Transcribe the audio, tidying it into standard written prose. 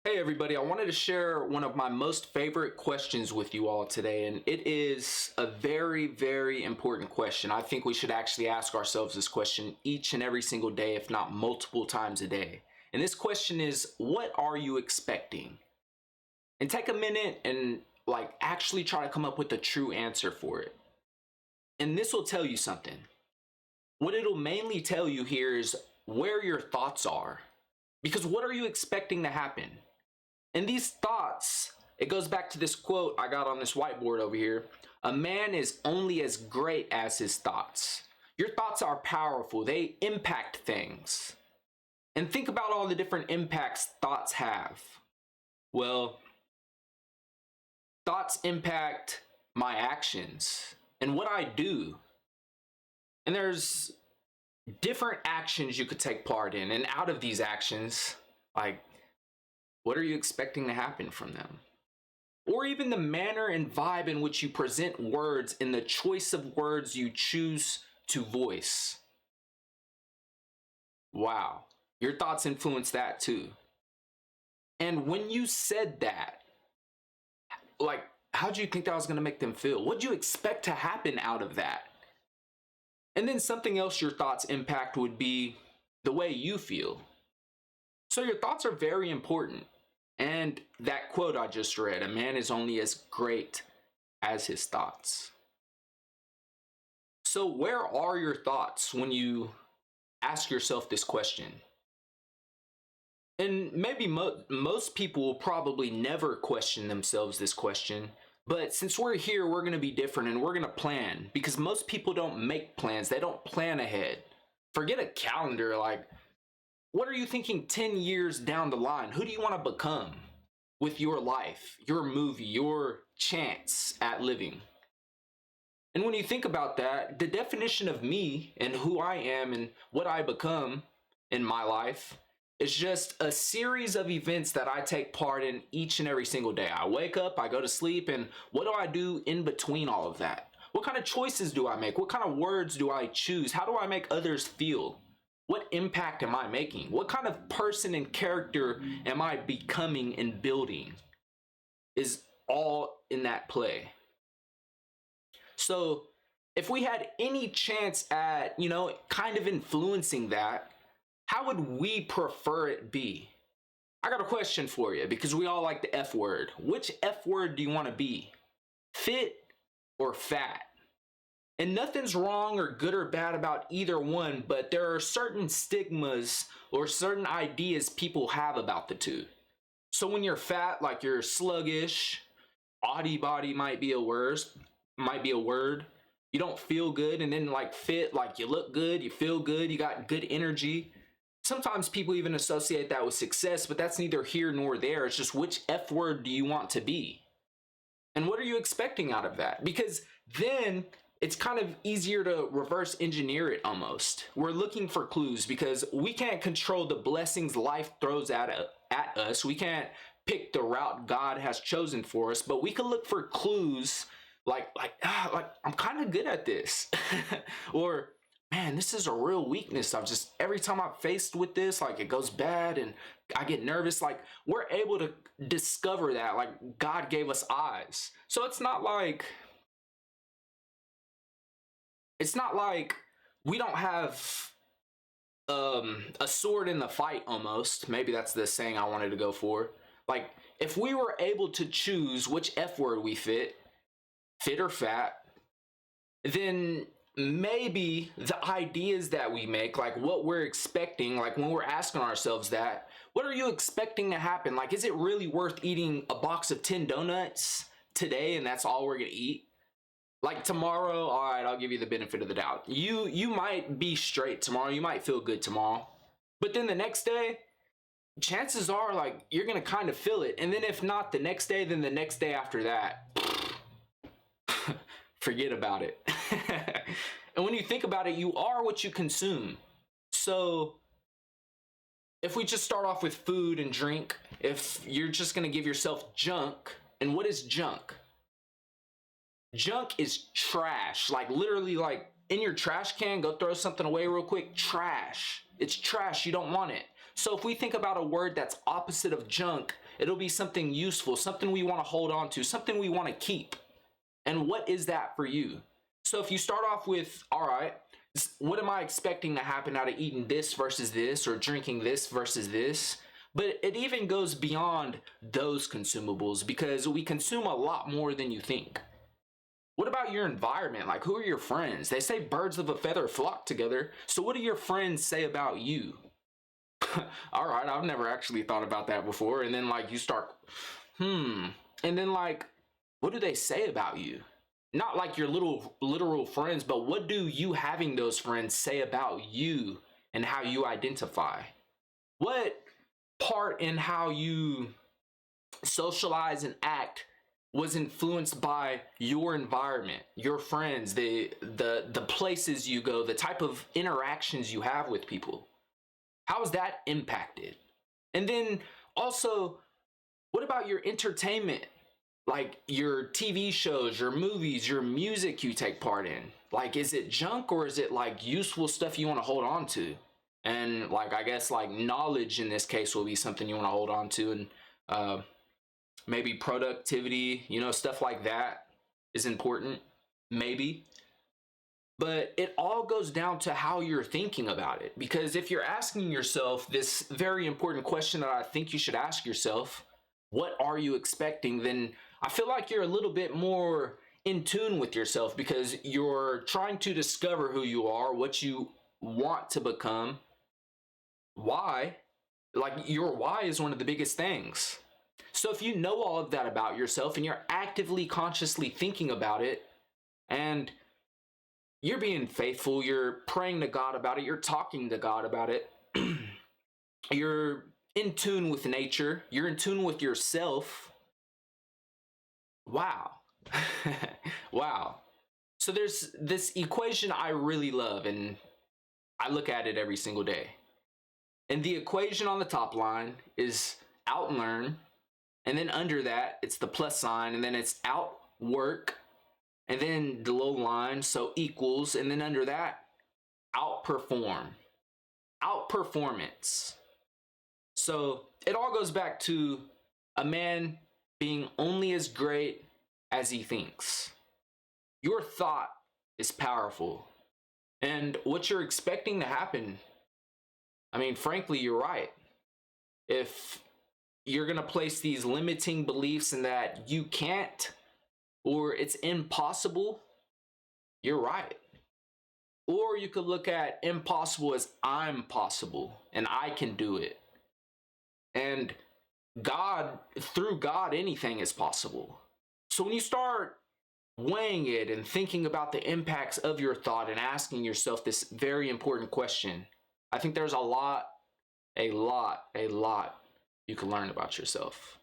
Hey everybody, I wanted to share one of my most favorite questions with you all today, and it is a very important question. I think we should actually ask ourselves this question each and every single day, if not multiple times a day. And this question is, what are you expecting? And take a minute and actually try to come up with a true answer for it. And this will tell you something. What it'll mainly tell you here is where your thoughts are. Because what are you expecting to happen? And these thoughts, it goes back to this quote I got on this whiteboard over here. A man is only as great as his thoughts. Your thoughts are powerful. They impact things. And think about all the different impacts thoughts have. Well, thoughts impact my actions and what I do. And there's different actions you could take part in. And out of these actions, what are you expecting to happen from them? Or even the manner and vibe in which you present words and the choice of words you choose to voice. Wow, your thoughts influence that too. And when you said that, how do you think that was going to make them feel? What do you expect to happen out of that? And then something else your thoughts impact would be the way you feel. So your thoughts are very important. And that quote I just read, a man is only as great as his thoughts. So where are your thoughts when you ask yourself this question? And maybe most people will probably never question themselves this question. But since we're here, we're going to be different and we're going to plan. Because most people don't make plans. They don't plan ahead. Forget a calendar. What are you thinking 10 years down the line? Who do you want to become with your life, your movie, your chance at living? And when you think about that, the definition of me and who I am and what I become in my life is just a series of events that I take part in each and every single day. I wake up, I go to sleep, and what do I do in between all of that? What kind of choices do I make? What kind of words do I choose? How do I make others feel? What impact am I making? What kind of person and character am I becoming and building? Is all in that play. So if we had any chance at, kind of influencing that, how would we prefer it be? I got a question for you because we all like the F word. Which F word do you want to be? Fit or fat? And nothing's wrong or good or bad about either one, but there are certain stigmas or certain ideas people have about the two. So when you're fat, you're sluggish, oddie body might be a word. You don't feel good, and then fit, you look good, you feel good, you got good energy. Sometimes people even associate that with success, but that's neither here nor there. It's just which F word do you want to be? And what are you expecting out of that? Because then it's kind of easier to reverse engineer it almost. We're looking for clues because we can't control the blessings life throws at us. We can't pick the route God has chosen for us, but we can look for clues I'm kind of good at this. Or, man, this is a real weakness. Every time I'm faced with this, it goes bad and I get nervous. We're able to discover that, God gave us eyes. So it's not like we don't have a sword in the fight almost. Maybe that's the saying I wanted to go for. If we were able to choose which F word we fit or fat, then maybe the ideas that we make, what we're expecting, when we're asking ourselves that, what are you expecting to happen? Is it really worth eating a box of 10 donuts today and that's all we're gonna eat? Tomorrow, all right, I'll give you the benefit of the doubt. You might be straight tomorrow, you might feel good tomorrow, but then the next day, chances are you're gonna kind of feel it. And then if not the next day, then the next day after that, forget about it. And when you think about it, you are what you consume. So if we just start off with food and drink, if you're just gonna give yourself junk, and what is junk? Junk is trash. Literally, in your trash can, go throw something away real quick. Trash. It's trash. You don't want it. So if we think about a word that's opposite of junk, It'll be something useful, something we want to hold on to, something we want to keep. And what is that for you? So if you start off with, all right, what am I expecting to happen out of eating this versus this, or drinking this versus this? But it even goes beyond those consumables, because we consume a lot more than you think. What about your environment? Like, who are your friends? They say birds of a feather flock together. So what do your friends say about you? All right, I've never actually thought about that before. And then like you start, and then like, what do they say about you? Not like your little literal friends, but what do you having those friends say about you and how you identify? What part in how you socialize and act was influenced by your environment, your friends, the places you go, the type of interactions you have with people? How is that impacted? And then also, what about your entertainment? Like your TV shows, your movies, your music you take part in. Like, is it junk, or is it like useful stuff you want to hold on to? And like, I guess like knowledge in this case will be something you want to hold on to, and maybe productivity, stuff like that is important, maybe. But it all goes down to how you're thinking about it. Because if you're asking yourself this very important question that I think you should ask yourself, what are you expecting? Then I feel like you're a little bit more in tune with yourself, because you're trying to discover who you are, what you want to become, why. Like, your why is one of the biggest things. So if you know all of that about yourself and you're actively, consciously thinking about it, and you're being faithful, you're praying to God about it, you're talking to God about it, you're in tune with nature, you're in tune with yourself. Wow. Wow. So there's this equation I really love, and I look at it every single day. And the equation on the top line is outlearn, and then under that, it's the plus sign, and then it's outwork, and then the low line, so equals, and then under that, outperform. Outperformance. So it all goes back to a man being only as great as he thinks. Your thought is powerful. And what you're expecting to happen, I mean, frankly, you're right. If you're going to place these limiting beliefs in that you can't, or it's impossible, you're right. Or you could look at impossible as I'm possible and I can do it. And God, through God, anything is possible. So when you start weighing it and thinking about the impacts of your thought and asking yourself this very important question, I think there's a lot you can learn about yourself.